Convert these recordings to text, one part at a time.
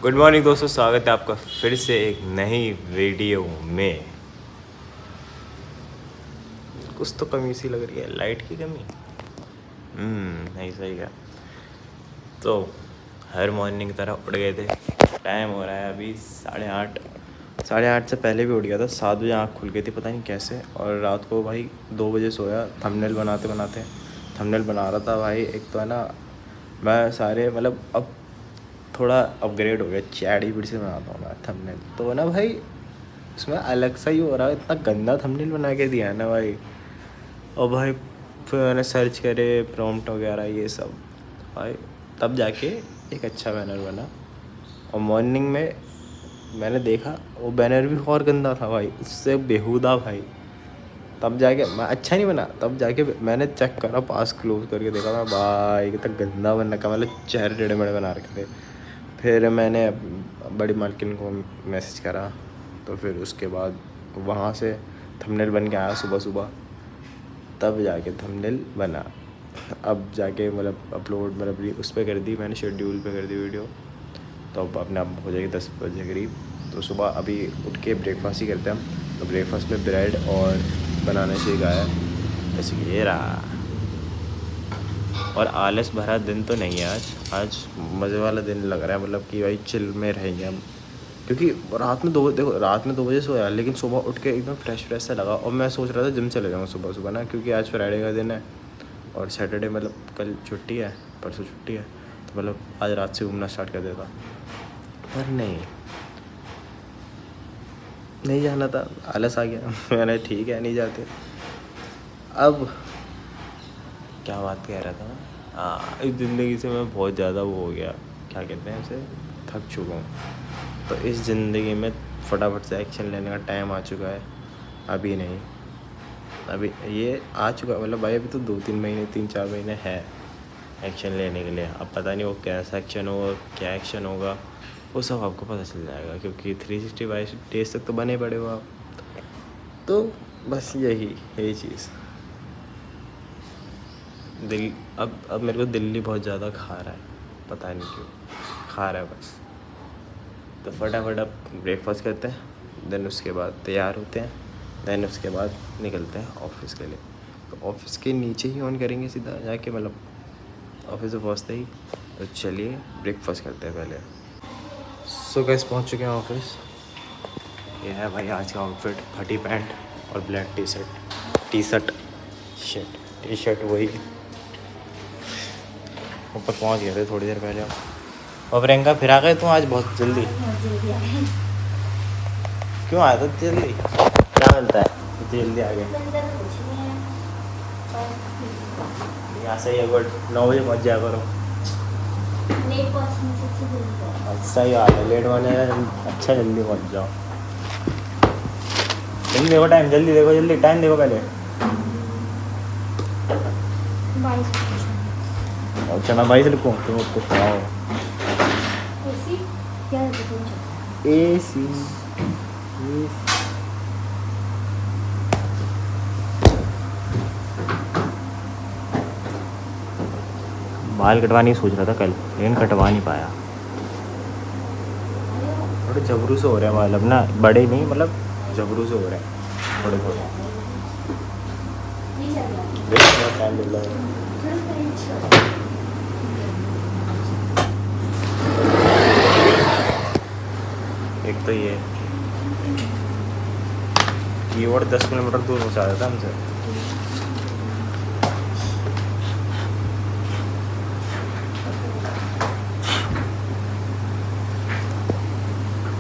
Good morning दोस्तों, स्वागत है आपका फिर से एक नई वीडियो में। कुछ तो कमी सी लग रही है, लाइट की कमी। नहीं सही है। तो हर मॉर्निंग की तरह उठ गए थे। टाइम हो रहा है अभी 8:30। 8:30 से पहले भी उठ गया था। 7 बजे आँख खुल गई थी, पता नहीं कैसे। और रात को भाई 2 बजे सोया। थंबनेल बनाते बनाते थंबनेल बना रहा था भाई। एक तो है ना, मैं सारे मतलब अब थोड़ा अपग्रेड हो गया, चैट जीपीटी से बनाता हूँ मैं थंबनेल। तो ना भाई उसमें अलग सा ही हो रहा है, इतना गंदा थंबनेल बना के दिया है ना भाई। और भाई फिर मैंने सर्च करे प्रॉम्प्ट वगैरह ये सब भाई, तब जाके एक अच्छा बैनर बना। और मॉर्निंग में मैंने देखा वो बैनर भी और गंदा था भाई, उससे बेहुदा भाई। तब जाके मैं अच्छा नहीं बना, तब जाके मैंने चेक करा, पास क्लोज करके देखा मैं भाई कितना गंदा बन रखा, मतलब चेहरे टेढ़े मेढ़े बना रखे थे। फिर मैंने बड़ी मालकिन को मैसेज करा, तो फिर उसके बाद वहाँ से थंबनेल बन के आया सुबह सुबह। तब जाके थंबनेल बना। अब जाके मतलब अपलोड मतलब उस पर कर दी मैंने, शेड्यूल पे कर दी वीडियो। तो अब अपने आप हो जाएगी 10 बजे करीब। तो सुबह अभी उठ के ब्रेकफास्ट ही करते हैं हम। तो ब्रेकफास्ट में ब्रेड और बनाना शेक आया, जैसे कि ये रहा। और आलस भरा दिन तो नहीं है आज मज़े वाला दिन लग रहा है, मतलब कि भाई चिल में रहेंगे हम। क्योंकि रात में 2 बजे सोया, लेकिन सुबह उठ के एकदम फ्रेश सा लगा। और मैं सोच रहा था जिम चले जाऊँ सुबह सुबह ना, क्योंकि आज फ्राइडे का दिन है और सैटरडे मतलब कल छुट्टी है, परसों छुट्टी है। तो मतलब आज रात से घूमना स्टार्ट कर देता, पर नहीं जाना था, आलस आ गया। मैंने ठीक है नहीं जाते। अब क्या बात कह रहा था मैं? हाँ, इस ज़िंदगी से मैं बहुत ज़्यादा वो हो गया, क्या कहते हैं उसे, थक चुका हूँ। तो इस ज़िंदगी में फटाफट से एक्शन लेने का टाइम आ चुका है। अभी नहीं, अभी ये आ चुका, मतलब भाई अभी तो 2-3 महीने 3-4 महीने है एक्शन लेने के लिए। अब पता नहीं वो कैसा एक्शन होगा, क्या एक्शन होगा, वो सब आपको पता चल जाएगा, क्योंकि 365 डेज तक तो बने पड़े हो आप। तो बस यही चीज़ दिल अब मेरे को दिल्ली बहुत ज़्यादा खा रहा है, पता नहीं क्यों खा रहा है बस। तो फटाफट अब ब्रेकफास्ट करते हैं, देन उसके बाद तैयार होते हैं, देन उसके बाद निकलते हैं ऑफिस के लिए। तो ऑफिस के नीचे ही ऑन करेंगे सीधा जाके, मतलब ऑफिस से पहुँचते ही। तो चलिए ब्रेकफास्ट करते हैं पहले। सो गाइस पहुँच चुके हैं ऑफिस। ये है भाई आज का आउटफिट, फटी पैंट और ब्लैक टी शर्ट वही। ऊपर पहुंच गए थे थोड़ी देर पहले। और प्रियंका फिर आ गए तुम आज बहुत जल्दी? क्यों आया था जल्दी? क्या मिलता है इतनी जल्दी आ गए? यहाँ से ही गुड 9 बजे पहुँच जाया करो। अच्छा ही हाल है, लेट होने अच्छा जल्दी पहुँच जाओ। जल्दी देखो टाइम, जल्दी देखो, जल्दी टाइम देखो पहले। अच्छा मैं 22 लिखूँ, तुम उसको खाओ। AC बाल कटवाने की सोच रहा था कल, लेकिन कटवा नहीं पाया। थोड़े झबरू से हो रहे हैं बाल अब ना, बड़े नहीं मतलब झबरू से हो रहे हैं थोड़े थोड़े। टाइम मिल रहा है। एक तो ये कीवर्ड 10 किलोमीटर दूर पहुँचा देता हमसे।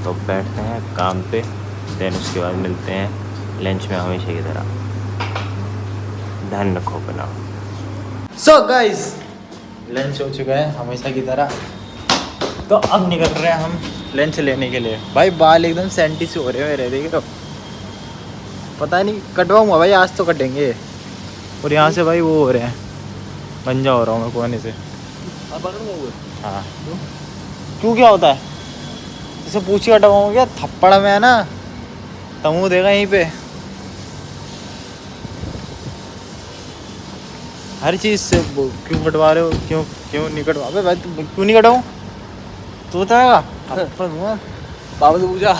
तो बैठते हैं काम पे, देन उसके बाद मिलते हैं लंच में हमेशा की तरह। ध्यान रखो अपना। सो गाइस लंच हो चुका है हमेशा की तरह। तो अब निकल रहे हैं हम लंच लेने के लिए। भाई बाल एकदम सेंटी से हो रहे हैं मेरे, देख रहे हो? पता नहीं कटवाऊँगा भाई, आज तो कटेंगे। और यहाँ से भाई वो हो रहे हैं, गंजा हो रहा हूँ मैं कोने से। हाँ क्यों, क्या होता है? इसे पूछी कटवाऊँ क्या? थप्पड़ में है ना, तमू देगा यहीं पे। हर चीज़ से क्यों कटवा रहे हो? क्यों नहीं कटवा भाई, क्यों नहीं कटवाऊँ? तू बताएगा पापा से पूछा।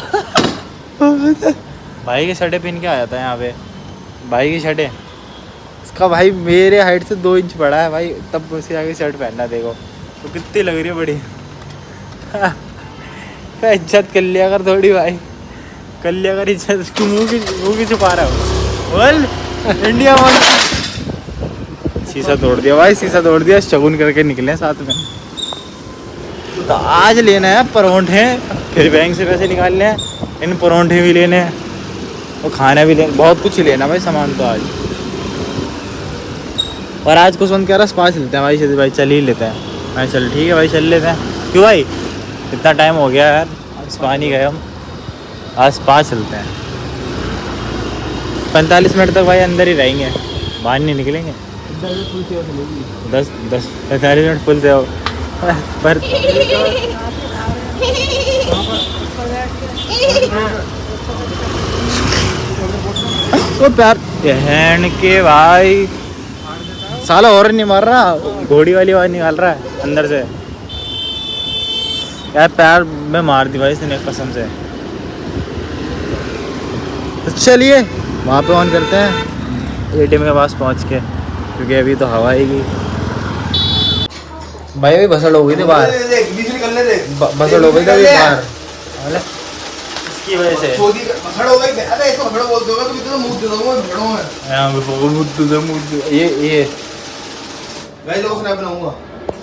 भाई की शर्टें पहन के आया था यहाँ पे, भाई की शर्टें। इसका भाई मेरे हाइट से 2 इंच बड़ा है भाई, तब उसके आगे शर्ट पहनना देखो तो कितनी लग रही है बड़ी। इज्जत कर लिया कर थोड़ी भाई, कर लिया कर इज्जत। क्यों मुँह की छुपा रहा हो? बोल इंडिया बोल। शीशा तोड़ दिया भाई, शीशा तोड़ दिया। शगुन करके निकले साथ में। तो आज लेना है परोंठे, फिर बैंक से पैसे निकालने हैं, इन परोंठे भी लेने हैं और खाना भी लेना, बहुत कुछ ही लेना भाई सामान तो आज। और आज कुछ मन कह रहा स्पा चलते हैं भाई, शायद भाई चल ही लेते हैं। मैं चल ठीक है भाई चल लेते हैं। क्यों भाई इतना टाइम हो गया यार, स्पा नहीं गए हम, आज स्पा चलते हैं। 45 मिनट तक भाई अंदर ही रहेंगे, बाहर नहीं निकलेंगे। 45 मिनट फुल से हो पर तो प्यार बहन के भाई साला और नहीं मार रहा, घोड़ी वाली आवाज निकाल रहा है अंदर से यार। पैर में मार दी भाई इसने कसम से। तो चलिए वहाँ पे ऑन करते हैं एटीएम के पास पहुँच के, क्योंकि अभी तो हवा आएगी भाई। अभी भसड़ हो गई थी बाहर, भसड़ हो गई थी अभी बाहर इसकी वजह से। ये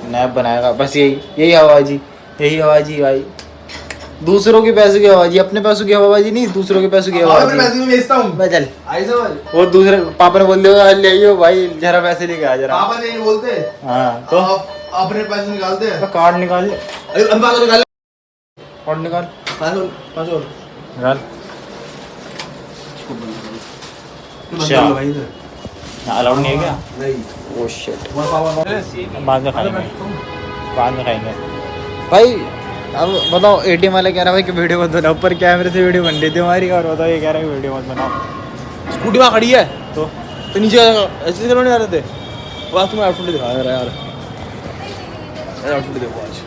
नैप बनाएगा बस, यही आवाज़ ही भाई। दूसरों के पैसों की आवाज़, अपने पैसों की आवाज़ नहीं, दूसरों के पैसों की आवाज़। मैं चल वो दूसरे पापा ने बोल दिया ले आइयो भाई जरा पैसे लेके आ जरा। पापा नहीं बोलते। हाँ तो अपने पैसे निकालते हैं। तो कार्ड निकाल, कार्ड निकाल, निकाल। अलाउड नहीं है क्या? नहीं। ओह शिट, बाद में खाएंगे, बाद में खाएंगे भाई। अब बताओ एटीएम वाला कह रहा है भाई कि वीडियो मत बनाओ, ऊपर कैमरे से वीडियो बन रही थी हमारी, और बताओ ये कह रहा है कि वीडियो मत बनाओ। स्कूटी वहाँ खड़ी है तो नीचे ऐसे चलो नहीं आ रहे थे। वो तुम्हें आउटफिट दिखा रहा यार, आउटफिट देखो आज।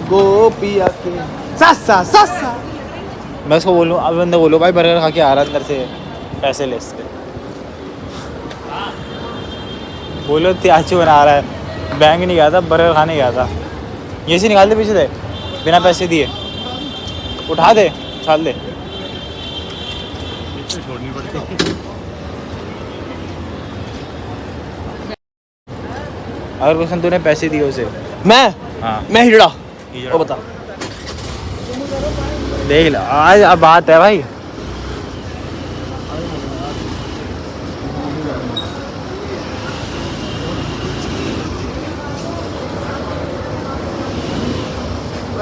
गोपिया के सासा मैं उसको बोलूँ अब, बंदा बोलो भाई बर्गर खा के आ रहा अंदर से पैसे ले इसके, बोलो त्याची बना रहा है। बैंक नहीं गया था, बर्गर खाने गया था। ये से निकाल दे पीछे से बिना पैसे दिए, उठा दे छाल दे। अगर क्वेश्चन तूने पैसे दिए उसे, मैं हिजड़ा वो बता। देख लो आज अब बात है भाई।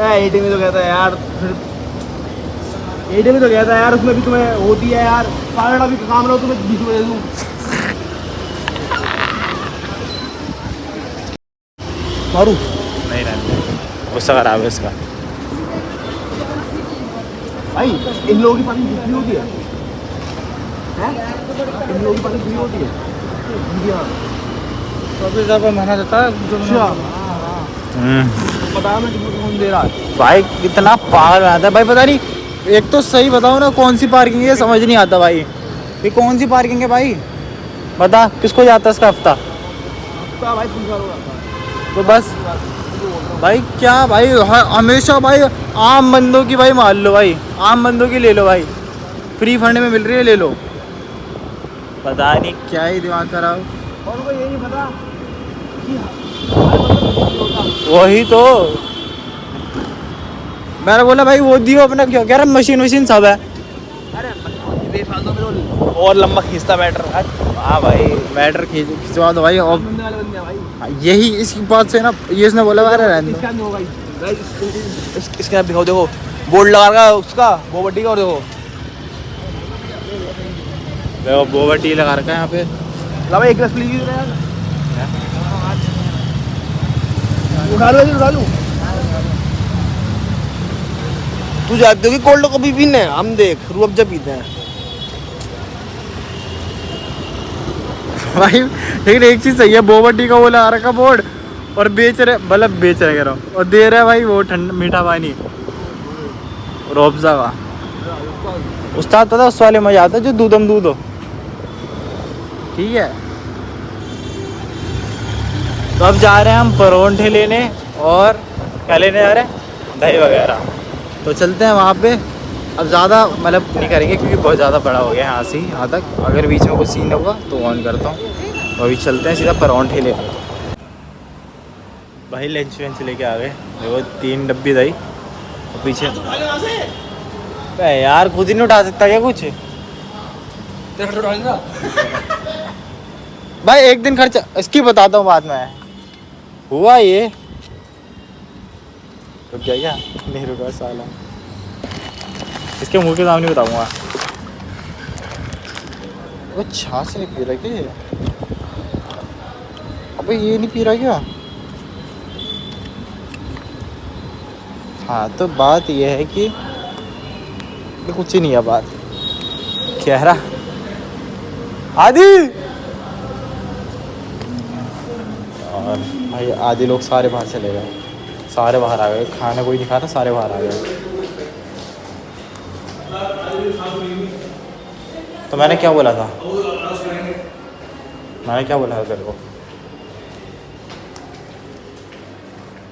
एटीएम में तो कहता है यार, एटीएम में तो कहता है यार, उसमें भी तुम्हें होती है यार। सारा भी काम रहा हो तुम्हें 20 रुपये दे दूँ। मारू नहीं रहने, गुस्सा खराब है इसका भाई। इन लोगों की पानी फ्री होती है, इन लोगों की पानी फ्री होती है। 24,000 महीना देता है। पता मैं कौन दे रहा है भाई कितना पागल आता है भाई, पता नहीं। एक तो सही बताओ ना कौन सी पार्किंग है, समझ नहीं आता भाई। ये कौन सी पार्किंग है भाई, बता किसको जाता है इसका हफ्ता? भाई तो बस भाई क्या भाई, हमेशा भाई आम बंदों की भाई मान लो भाई, आम बंदों की ले लो भाई, फ्री फंड में मिल रही है ले लो। पता नहीं क्या ही दिमाग खराब। और उनको ये नहीं पता कि वही तो मैंने बोला भाई वो दियो अपना, क्या कह रहा मशीन सब है। और लंबा खींचता बैटर। हाँ भाई बैटर खिंचवा दो भाई। और यही इसकी बात से ना, ये इसने बोला इसके यहाँ दिखाओ, देखो बोर्ड लगा रखा है उसका बोबटी का, और देखो बोबटी लगा रखा है यहाँ पे। ला भाई एक गिलास प्लीज उठा लूँ। तू जानते हो कि कोल्ड कभी पीने हैं, हम देख रूह अफ़ज़ा पीते हैं भाई। लेकिन एक चीज़ सही है, बोबटी का वो लगा रखा बोर्ड, और बेच रहे कह रहा हूँ, और दे रहा है भाई वो ठंडा मीठा पानी रोब्जा का। उस्ताद पता है उस वाले मजा आता है जो दूधम दूध हो। ठीक है, तो अब जा रहे हैं हम परोंठे लेने और क्या लेने जा रहे हैं, दही वगैरह। तो चलते हैं वहाँ पे। अब ज़्यादा मतलब नहीं करेंगे क्योंकि बहुत ज़्यादा बड़ा हो गया है यहाँ से यहाँ तक। अगर बीच में कोई सीन होगा तो ऑन करता हूँ। तो अभी चलते हैं सीधा परोंठे ले भाई। लंच वंच लेके आ गए। देखो 3 डब्बी दही और पीछे यार खुद ही नहीं उठा सकता क्या कुछ भाई। एक दिन खर्चा इसकी बताता हूँ बाद में। हुआ ये तो क्या नहीं रुका साला, इसके मुंह के सामने बताऊंगा। वो छाछ नहीं पी रहा क्या ये? अबे ये नहीं पी रहा क्या? हाँ तो बात ये है कि ये कुछ ही नहीं है बात। कह रहा आदि, और भाई आदि लोग सारे बाहर चले गए, सारे बाहर आ गए। खाना कोई नहीं खा रहा, सारे बाहर आ गए। तो मैंने क्या बोला था तेरे को?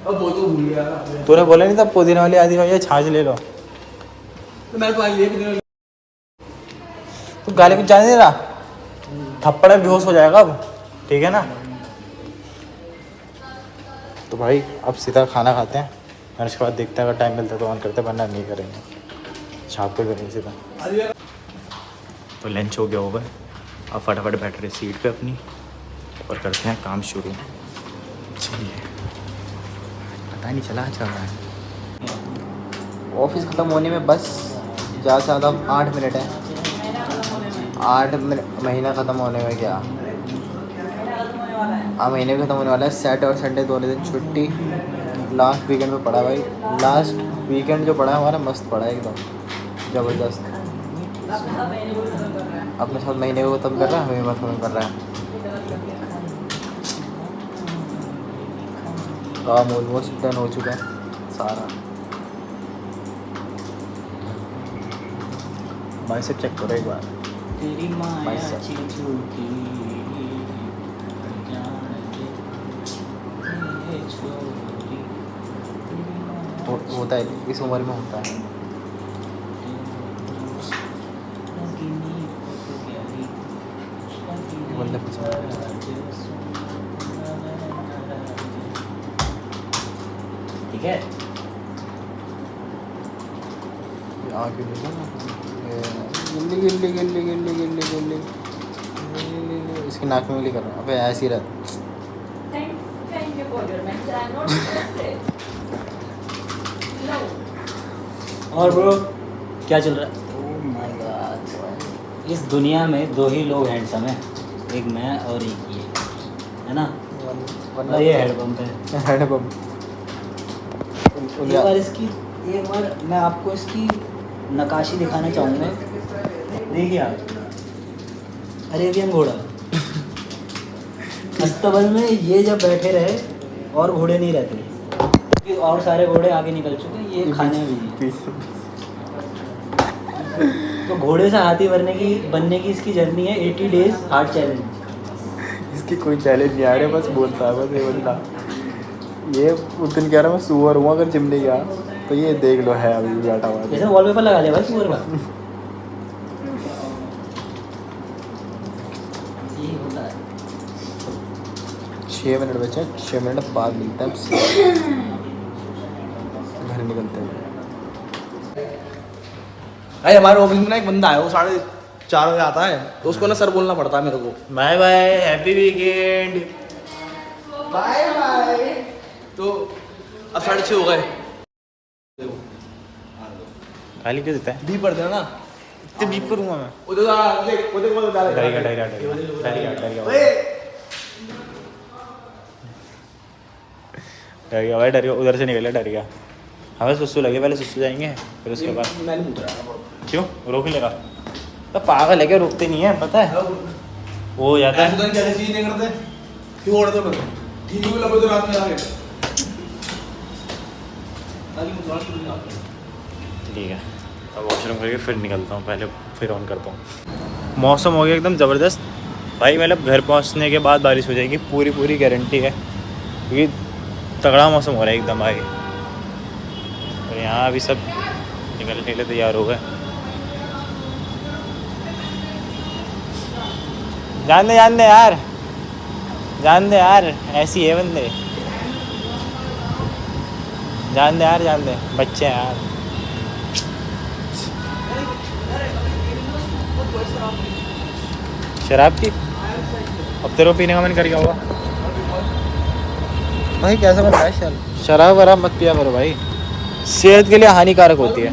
अब वो तो भूल गया। तूने बोला नहीं था पुदीना वाली आदि भैया छाछ ले लो। तो मैं तो लिए तू गाली कुछ जाने दे रहा, थप्पड़ में बेहोश हो जाएगा अब। ठीक है ना? तो भाई अब सीधा खाना खाते हैं और उसके बाद देखते हैं अगर टाइम मिलता है तो ऑन करते हैं, वरना नहीं करेंगे, छाप पे करेंगे सीधा। तो लंच हो गया होगा, अब फटाफट बैठ रहे सीट पे अपनी और करते हैं काम शुरू। चलिए, पता नहीं चला चल रहा है। ऑफिस ख़त्म होने में बस ज़्यादा से ज़्यादा 8 मिनट है। 8 मिनट, महीना ख़त्म होने में क्या, हाँ महीने भी ख़त्म होने वाला है। सैटरडे और संडे दोनों दिन छुट्टी। लास्ट वीकेंड में पड़ा भाई, लास्ट वीकेंड जो पड़ा है हमारा मस्त पड़ा है एकदम ज़बरदस्त। अपने साथ महीने को ख़त्म कर रहा है, हमें मत ख़त्म कर रहा है। काम ऑलमोस्ट डन हो चुका है सारा। बाइसेप चेक करो एक बार। होता है इस उम्र में होता है। ठीक है, आगे गिल्ली गिल्ली गिल्ली गिल्ली गिल्ली गिल्ली, इसकी नाक में गिल्ली कर रहा हूँ। अबे ऐसी रहती। और ब्रो क्या चल रहा है? ओह माय गॉड, इस दुनिया में 2 ही लोग हैंडसम हैं, एक मैं और एक ये, है ना? और ये हेडपम्प है। हेडपम्प एक बार इसकी, एक बार मैं आपको इसकी नक्काशी दिखाना चाहूँगा। देखिए आप, अरेबियन घोड़ा। अस्तबल में ये जब बैठे रहे और घोड़े नहीं रहते, और सारे घोड़े आगे निकल चुके, ये खाने भी। तो घोड़े से हाथी बनने की इसकी जर्नी है 80 डेज हार्ड चैलेंज। इसकी कोई चैलेंज नहीं आ रहा, बस बोलता है बस ये बंदा। ये उस दिन कह रहा मैं सुअर हूँ, अगर जिम नहीं गया तो ये देख लो है अभी भी बैठा हुआ है। जैसे वॉलपेपर लगा लिया भाई सुअर का। ये होता है। 6 मिनट बचे, 6 मिनट बाद मिलता है घर निकलते हैं। अरे हमारे ऑफिस में ना एक बंदा है, वो 4:30 बजे आता है, तो उसको ना सर बोलना पड़ता है मेरे को। Bye bye, happy weekend, bye bye. तो अब 6:30 हो गए। गाली क्यों देता है? बीप पड़ देना ना, तो बीप करूँगा मैं। उधर देख, उधर को डालेगा। डर गया भाई, डर गया, उधर से निकले, डर गया। हमें सुसु लगे, पहले सुसु जाएंगे फिर उसके बाद। मैं नहीं पूछ रहा। क्यों रोक लेगा? तो पागल है क्या, रोकते नहीं है पता है, वो हो जाता है। ऐसे तो क्या चीज नहीं करते, क्यों ओढ़ते हो? ठीक है लगे तो रात में आके ठीक है, अब वॉशरूम करके फिर निकलता हूँ, पहले फिर ऑन करता हूँ। मौसम हो गया एकदम ज़बरदस्त भाई, मतलब घर पहुँचने के बाद बारिश हो जाएगी, पूरी गारंटी है, क्योंकि तगड़ा मौसम हो रहा है एकदम भाई। और यहाँ अभी सब निकलने के लिए तैयार हो गए। जान दे यार, जान दे यार, ऐसी है बंदे, जान दे यार, जान दे, बच्चे हैं यार। शराब की अब तेरे को पीने का मन कर गया होगा भाई, कैसा बन रहा है? शराब वराब मत पिया करो भाई, सेहत के लिए हानिकारक होती है।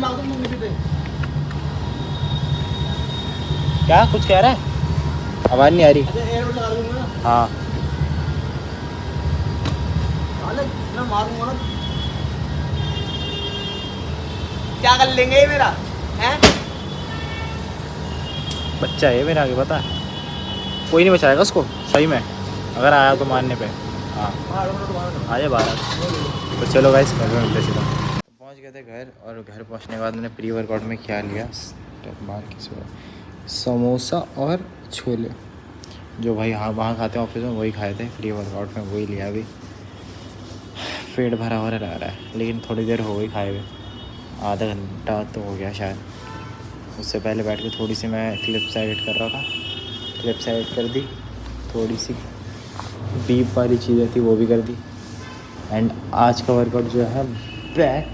क्या कुछ कह रहा है? आवाज़ नहीं आ रही। हाँ क्या कर लेंगे मेरा हैं? बच्चा है मेरा, आगे पता है, कोई नहीं बचाएगा उसको सही में, अगर आया तो मारने पे। हाँ आ जाए बाहर। तो चलो गाइस घर में मिलते सीधा। तो पहुँच गए थे घर, और घर पहुँचने के बाद मैंने प्री वर्कआउट में क्या लिया, समोसा और छोले, जो भाई हाँ वहाँ खाते हैं ऑफिस में, वही खाए थे। प्री वर्कआउट में वही लिया। अभी पेट भरा हो रहा है, लेकिन थोड़ी देर हो गई खाए हुए, आधा घंटा तो हो गया शायद। उससे पहले बैठ के थोड़ी सी मैं क्लिप्स एडिट कर रहा था, क्लिप्स एडिट कर दी, थोड़ी सी बीफ वाली चीज़ें थी वो भी कर दी। एंड आज का वर्कआउट जो है बैक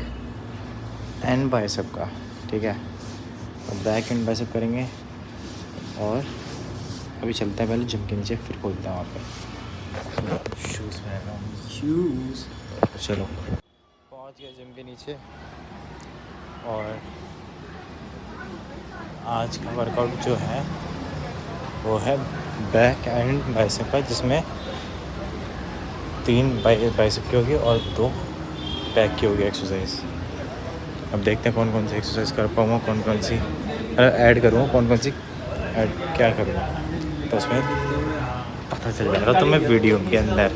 एंड बाइसेप का, ठीक है, तो बैक एंड बाइसेप करेंगे। और अभी चलते हैं पहले जिम के नीचे, फिर खोलते हैं वहाँ पे शूज़ पहन रहा हूँ, शूज़। चलो पहुँच गए जिम के नीचे, और आज का वर्कआउट जो है वो है बैक एंड बाइसेप का, जिसमें 3 बाइसेप की होगी और 2 बैक की होगी एक्सरसाइज। अब देखते हैं कौन कौन सी एक्सरसाइज कर पाऊँगा, कौन कौन सी ऐड करूँगा, कौन कौन सी ऐड क्या करूँगा, तो उसमें पता चल जाएगा तो मैं वीडियो के अंदर।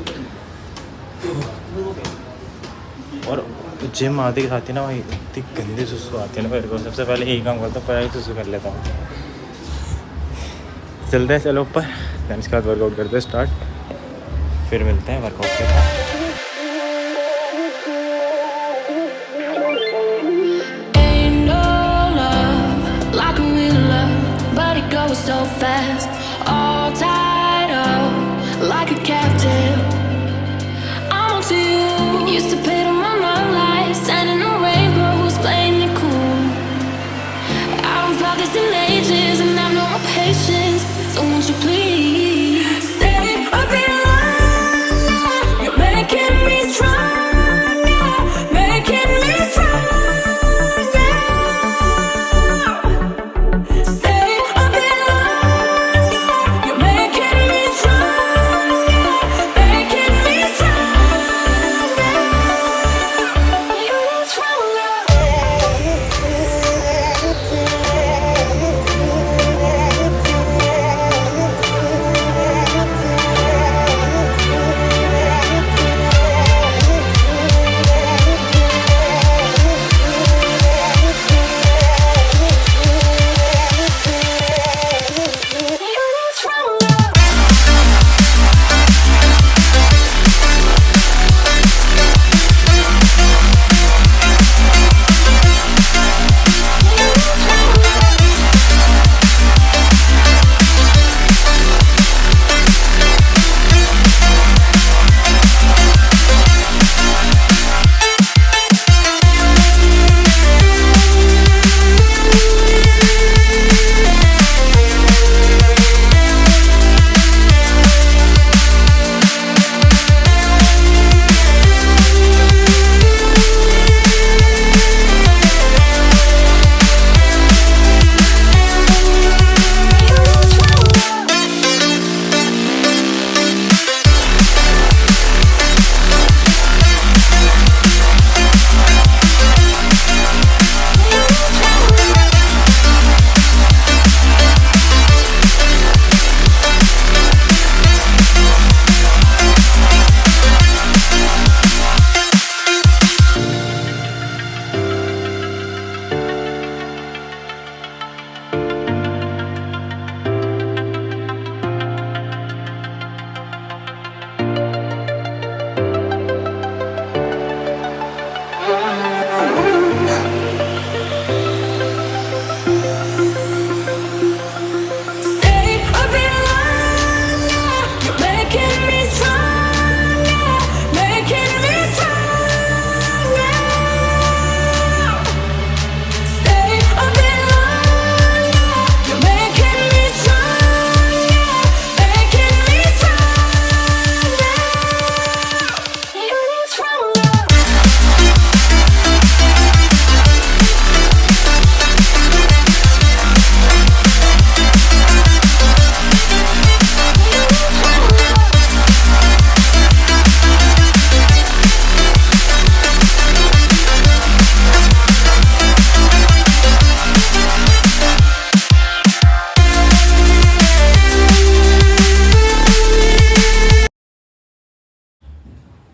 और जिम आते के साथ ही ना भाई इतनी गंदी सुसु आती है ना मेरे को, सबसे पहले यही काम करता हूँ, पहले सुसु कर लेता हूँ। चलते हैं, चलो ऊपर, देन इसके बाद वर्कआउट करते हैं स्टार्ट, फिर मिलते हैं वर्कआउट के बाद। So fast, all tied up like a captive. I'm on to you. Used to pay to my life, standing on rainbows, playing it cool. I don't felt this in ages, and I've no more patience. So won't you please stay a bit longer? You're making me stronger, making me stronger.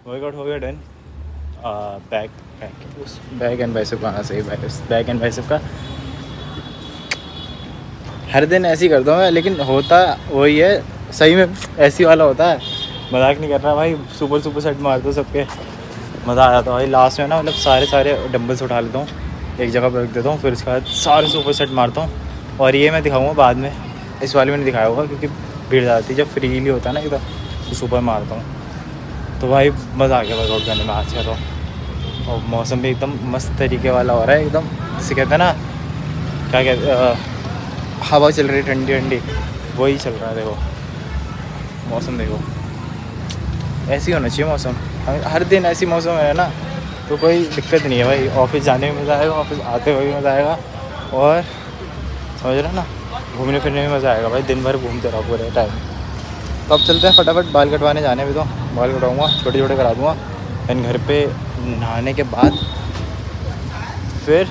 Workout हो गया done. Back and bicep का आना सही, back and bicep का हर दिन ऐसे ही करता हूँ मैं, लेकिन होता वही है सही में ऐसी वाला होता है। मजाक नहीं कर रहा भाई, सुपर सेट मारता हूँ सबके, मज़ा आ जाता है भाई। लास्ट में ना मतलब सारे डंबल्स उठा लेता हूँ, एक जगह पर रख देता हूँ, फिर उसके बाद सारे सुपर सेट मारता हूँ। और ये मैं दिखाऊँगा बाद में, इस वाले में नहीं दिखाया होगा क्योंकि भीड़ जाती है। जब फ्रीली होता है ना एकदम तो सुपर मारता हूँ। तो भाई मज़ा आ गया वर्कआउट करने में आज का तो। और मौसम भी एकदम मस्त तरीके वाला हो रहा है एकदम, जिसे कहते हैं ना क्या कहते, हवा चल रही ठंडी ठंडी, वही चल रहा है। देखो मौसम देखो, ऐसे ही होना चाहिए मौसम, हर दिन ऐसी मौसम है ना तो कोई दिक्कत नहीं है भाई। ऑफिस जाने में मज़ा आएगा, ऑफिस आते हुए भी मज़ा आएगा, और समझ रहे ना घूमने फिरने में मज़ा आएगा भाई। दिन भर घूमते रहो पूरे टाइम। तो अब चलते हैं फटाफट, बाल कटवाने जाने भी तो बाल कटवाऊँगा, छोटे करा दूँगा। एंड घर पे नहाने के बाद फिर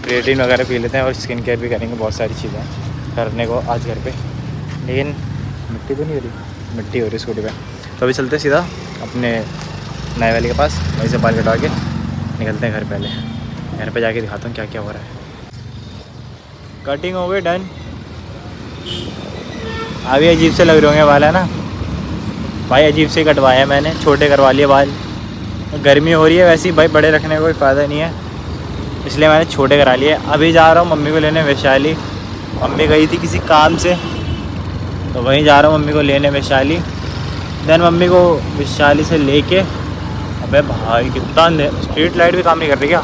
प्रोटीन वगैरह पी लेते हैं और स्किन केयर भी करेंगे। बहुत सारी चीज़ें करने को आज घर पे, लेकिन मिट्टी तो नहीं हो रही, मिट्टी हो रही स्कूटी पे। तो अभी चलते हैं सीधा अपने नए वाले के पास, वहीं से बाल कटवा के निकलते हैं घर। पहले घर पे जाके दिखाता हूँ क्या क्या हो रहा है। कटिंग हो गई डन। अभी अजीब से लग रहे होंगे बाल, है ना भाई, अजीब से कटवाया मैंने, छोटे करवा लिए बाल। गर्मी हो रही है वैसे ही भाई, बड़े रखने का कोई फ़ायदा नहीं है, इसलिए मैंने छोटे करा लिए। अभी जा रहा हूँ मम्मी को लेने वैशाली, मम्मी गई थी किसी काम से, तो वहीं जा रहा हूँ मम्मी को लेने वैशाली। देन मम्मी को वैशाली से लेके, अबे भाई कितना स्ट्रीट लाइट भी काम नहीं कर रही क्या।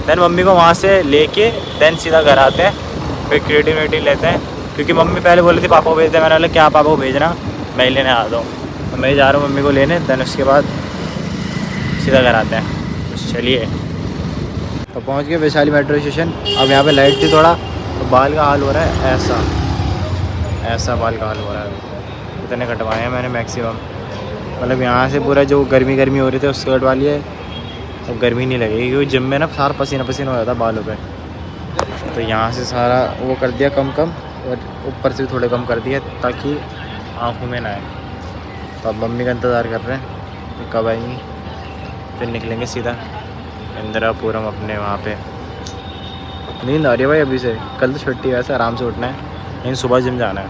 देन मम्मी को वहाँ से लेके देन सीधा घर आते हैं, फिर क्रिएटिन वेटिन लेते हैं, क्योंकि मम्मी पहले बोली थी पापा को भेज दे। मैंने बोला क्या पापा को भेजना, मैं लेने आता हूँ। तो मैं जा रहा हूँ मम्मी को लेने, देन उसके बाद सीधा घर आते हैं। तो चलिए, तो पहुंच गए वैशाली मेट्रो स्टेशन। अब यहाँ पे लाइट थी थोड़ा, तो बाल का हाल हो रहा है ऐसा बाल का हाल हो रहा है। इतने कटवाए हैं मैंने मैक्सिमम, मतलब यहाँ से पूरा जो गर्मी हो रही थी उससे कटवा लिए। अब गर्मी नहीं लगेगी क्योंकि जिम में ना सारा पसीना हो जाता बालों पे, तो यहाँ से सारा वो कर दिया कम, और ऊपर से भी थोड़े कम कर दिया ताकि आँखों में ना आए। तो अब मम्मी का इंतज़ार कर रहे हैं तो कब आएंगी, फिर निकलेंगे सीधा इंदिरापुरम अपने वहाँ पे। नींद आ रही है भाई अभी से, कल तो छुट्टी है, वैसे आराम से उठना है, लेकिन सुबह जिम जाना है,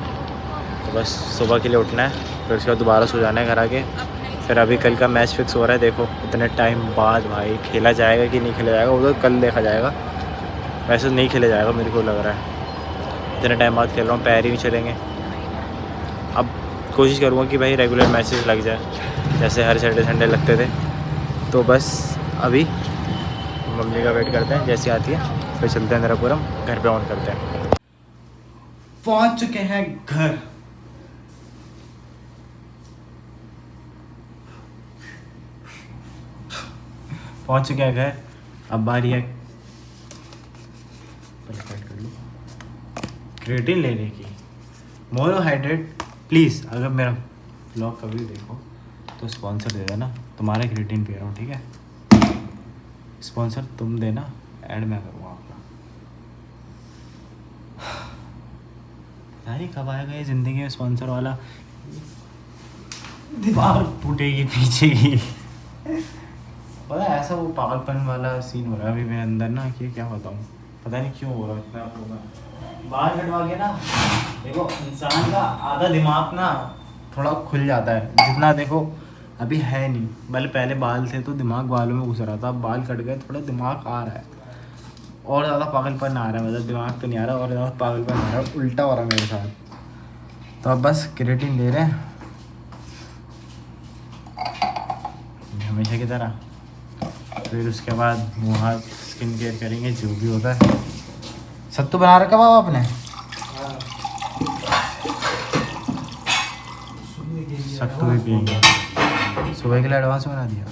तो बस सुबह के लिए उठना है, फिर उसके बाद दोबारा सो जाना है घर आके। फिर अभी कल का मैच फिक्स हो रहा है, देखो इतने टाइम बाद भाई खेला जाएगा कि नहीं खेला जाएगा वो तो कल देखा जाएगा। वैसे नहीं खेला जाएगा मेरे को लग रहा है, इतने टाइम बाद खेल रहा हूँ, पैर ही नहीं चलेंगे। अब कोशिश करूँगा कि भाई रेगुलर मैचेस लग जाए जैसे हर सैटरडे संडे लगते थे। तो बस अभी मम्मी का वेट करते हैं, जैसे आती है फिर चलते हैं इंदिरापुरम, घर पे ऑन करते हैं। पहुंच चुके हैं घर। पहुंच चुके हैं घर। अब बारी है क्रिएटिन लेने की, मोनोहाइड्रेट। प्लीज़ अगर मेरा ब्लॉग कभी देखो तो स्पॉन्सर दे देना, तुम्हारा क्रिएटिन पी रहा हूँ, ठीक है। स्पॉन्सर तुम देना, ऐड मैं करूँगा आपका। यार कब आएगा ये ज़िंदगी में स्पॉन्सर वाला, दिमाग टूटेगी पीछे की। पता है ऐसा वो पागलपन वाला सीन हो रहा है अभी मेरे अंदर ना, कि क्या बताऊँ, पता नहीं क्यों हो रहा है इतना। होगा बाल कटवा के ना, देखो इंसान का आधा दिमाग ना थोड़ा खुल जाता है, जितना देखो अभी है नहीं। मतलब पहले बाल थे तो दिमाग बालों में घुस रहा था, अब बाल कट गए थोड़ा दिमाग आ रहा है, और ज़्यादा पागलपन आ रहा है। मतलब दिमाग तो नहीं आ रहा, और ज़्यादा पागलपन आ रहा है, उल्टा हो रहा है मेरे साथ। तो अब बस क्रिएटिन ले रहे हैं हमेशा की तरह, फिर उसके बाद मुँह हाथ स्किन केयर करेंगे जो भी होता है। सत्तू बना रखा बाबा आपने? सत्तू भी पियेंगे, सुबह के लिए एडवांस बना दिया।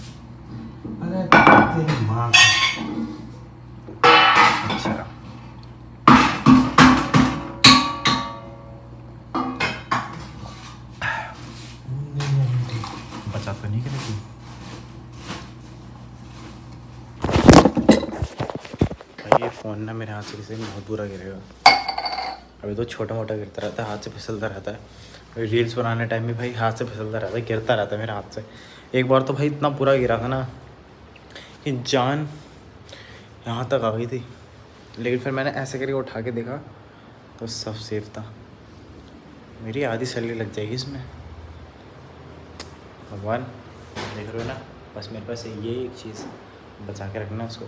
अच्छा बचा तो नहीं करेगी। भाई ये फ़ोन ना मेरे हाथ से किसी में बहुत बुरा गिरेगा। अभी तो छोटा मोटा गिरता रहता है, हाथ से फिसलता रहता है। रील्स बनाने टाइम में भाई हाथ से फिसलता रहता है, गिरता रहता है मेरे हाथ से। एक बार तो भाई इतना बुरा गिरा था ना कि जान यहाँ तक आ गई थी, लेकिन फिर मैंने ऐसे करके उठा के देखा तो सब सेफ था। मेरी आधी सैलरी लग जाएगी इसमें। भगवान देख रहे हो ना, बस मेरे पास ये एक चीज़ बचा के रखना उसको।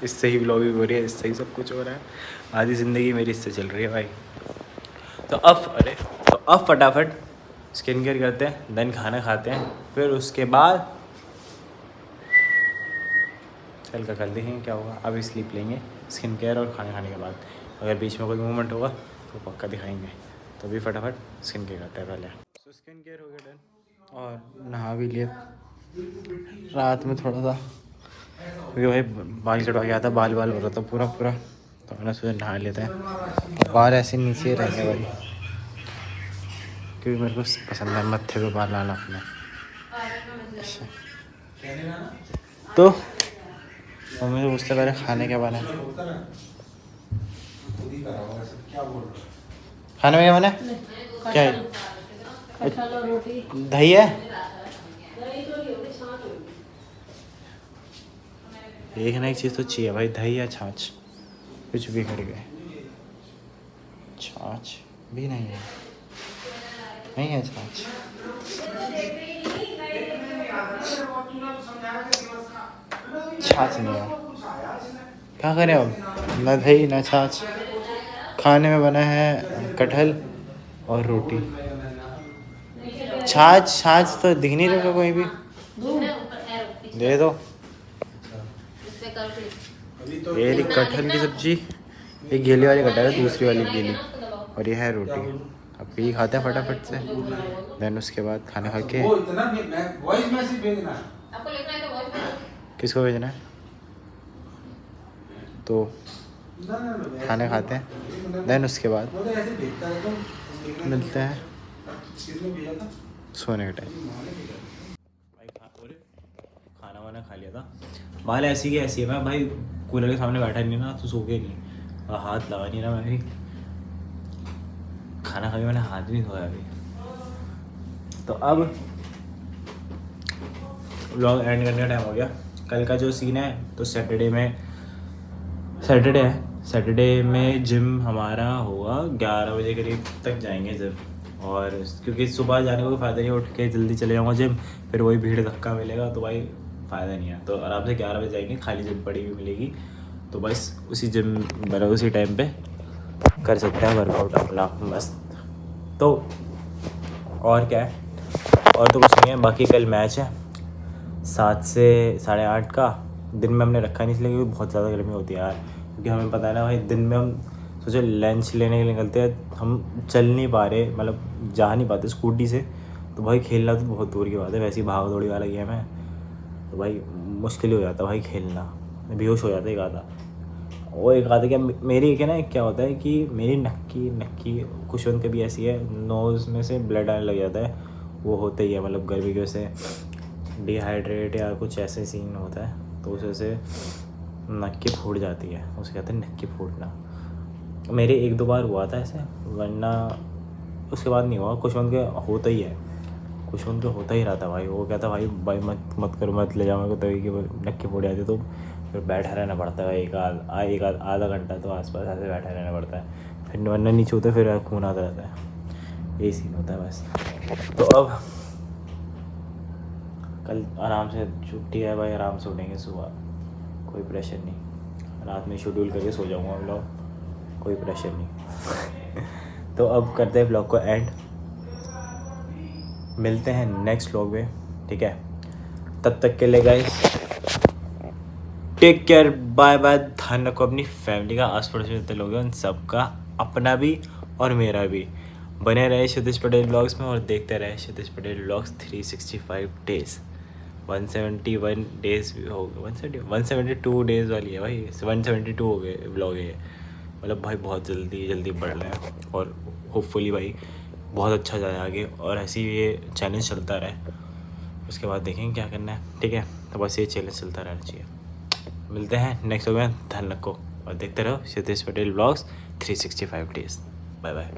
इससे ही व्लॉगिंग हो रही है, इससे ही सब कुछ हो रहा है। आधी ज़िंदगी मेरी इससे चल रही है भाई। तो अब फटाफट स्किन केयर करते हैं, देन खाना खाते हैं, फिर उसके बाद चल कर कल देखेंगे क्या होगा। अभी स्लीप लेंगे स्किन केयर और खाना खाने के बाद। अगर बीच में कोई मूवमेंट होगा तो पक्का दिखाएंगे। तो अभी फटाफट स्किन केयर करते हैं पहले। तो स्किन केयर हो गया डन और नहा भी लिया रात में थोड़ा सा, क्योंकि भाई बाल चढ़वा गया था, बाल हो रहा था पूरा, तो मैंने सोचा नहा लेते हैं। बाल ऐसे नीचे रहते भाई, क्योंकि मेरे को पसंद है मत्थे पे बाल लाना अपने। तो मम्मी से पूछते पहले खाने क्या बना है। खाने में क्या बना है? क्या है? दही है? एक ना एक चीज़ तो चाहिए भाई, दही या छाछ, कुछ भी कर गए। छाछ भी नहीं है, नहीं है छाछ। छाछ नहीं है, क्या करें अब? ना दही ना छाछ। खाने में बना है कटहल और रोटी। छाछ तो दिख नहीं रहा कोई भी, दे दो। ये रही कटहल की सब्जी, एक गीली वाली कटहल है, दूसरी वाली गीली, और ये है रोटी। अब ये खाते हैं फटाफट से, देन उसके बाद खाना खा के। किसको भेजना है? तो खाना खाते हैं, देन उसके बाद मिलते हैं सोने के टाइम। खाना वाना खा लिया था, बाल ऐसी की ऐसी है। मैं भाई कूलर के सामने बैठा नहीं ना तो सो के नहीं, और हाथ लगा नहीं ना मैं भी। खाना खा के मैंने हाथ नहीं धोया अभी। तो अब व्लॉग एंड करने का टाइम हो गया। कल का जो सीन है तो सैटरडे में जिम हमारा होगा 11 बजे करीब तक जाएंगे जिम। और क्योंकि सुबह जाने को कोई फ़ायदा नहीं, उठ के जल्दी चले जाऊँगा जिम, फिर वही भीड़ धक्का मिलेगा तो भाई फ़ायदा नहीं है। तो आराम से 11 बजे जाएंगे, खाली जिम पड़ी हुई मिलेगी, तो बस उसी जिम मतलब उसी टाइम पे कर सकते हैं वर्कआउट अपना मस्त। तो और क्या है, और तो कुछ नहीं है। बाकी कल मैच है 7 से 8:30 का। दिन में हमने रखा नहीं इसलिए क्योंकि बहुत ज़्यादा गर्मी होती है यार, क्योंकि हमें पता है ना भाई, दिन में हम सोचो लंच लेने के लिए निकलते हैं, हम चल नहीं पा रहे, मतलब जा नहीं पाते स्कूटी से, तो भाई खेलना तो बहुत दूर की बात है। वैसे ही भाग दौड़ी वाला गेम है, तो भाई मुश्किल ही हो जाता भाई खेलना, बेहोश हो जाता एक आधा। वो एक आधा क्या मेरी एक है ना, क्या होता है कि मेरी नक्की कुशवन कभी ऐसी है, नोज़ में से ब्लड आने लग जाता है, वो होता ही है, मतलब गर्मी की वजह से डिहाइड्रेट या कुछ ऐसे सीन होता है, तो उस वजह से नक्की फूट जाती है, उसे कहते हैं नक्की फूटना। मेरे 1-2 बार हुआ था ऐसे, वरना उसके बाद नहीं हुआ। कुशवन के होता ही है, कुशवन के होता ही रहता भाई। वो कहता भाई मत करो, मत ले जाओ मेरे को, तभी की नक्की फूट जाती, तो फिर बैठा रहना पड़ता है एक आधा घंटा तो आसपास ऐसे बैठा रहना पड़ता है, फिर वरना नीचे होता है, फिर खून आता रहता है, यही सीन होता है बस। तो अब कल आराम से छुट्टी है भाई, आराम से उठेंगे सुबह, कोई प्रेशर नहीं। रात में शेड्यूल करके सो जाऊँगा व्लॉग, कोई प्रेशर नहीं। तो अब करते हैं व्लॉग को एंड, मिलते हैं नेक्स्ट व्लॉग में, ठीक है? तब तक के लिए guys take care, bye bye. ध्यान रखो अपनी फैमिली का, आस पड़ोस में जितने लोग हैं उन सबका, अपना भी और मेरा भी। बने रहे क्षितिज पटेल व्लॉग्स में और देखते रहे क्षितिज पटेल व्लॉग्स 365 डेज़। 171 डेज़ हो गए, 172 डेज़ वाली है भाई, 172 हो गए व्लॉग है, मतलब भाई बहुत जल्दी बढ़ रहे हैं, और होपफुली भाई बहुत अच्छा जाए आगे, और ऐसे ही ये चैलेंज चलता रहे। उसके बाद देखेंगे क्या करना है, ठीक है? तो बस ये चैलेंज चलता रहना चाहिए। मिलते हैं नेक्स्ट व्लॉग में, ध्यान रखो और देखते रहो Kshitij Patel vlogs 365 days. Bye bye.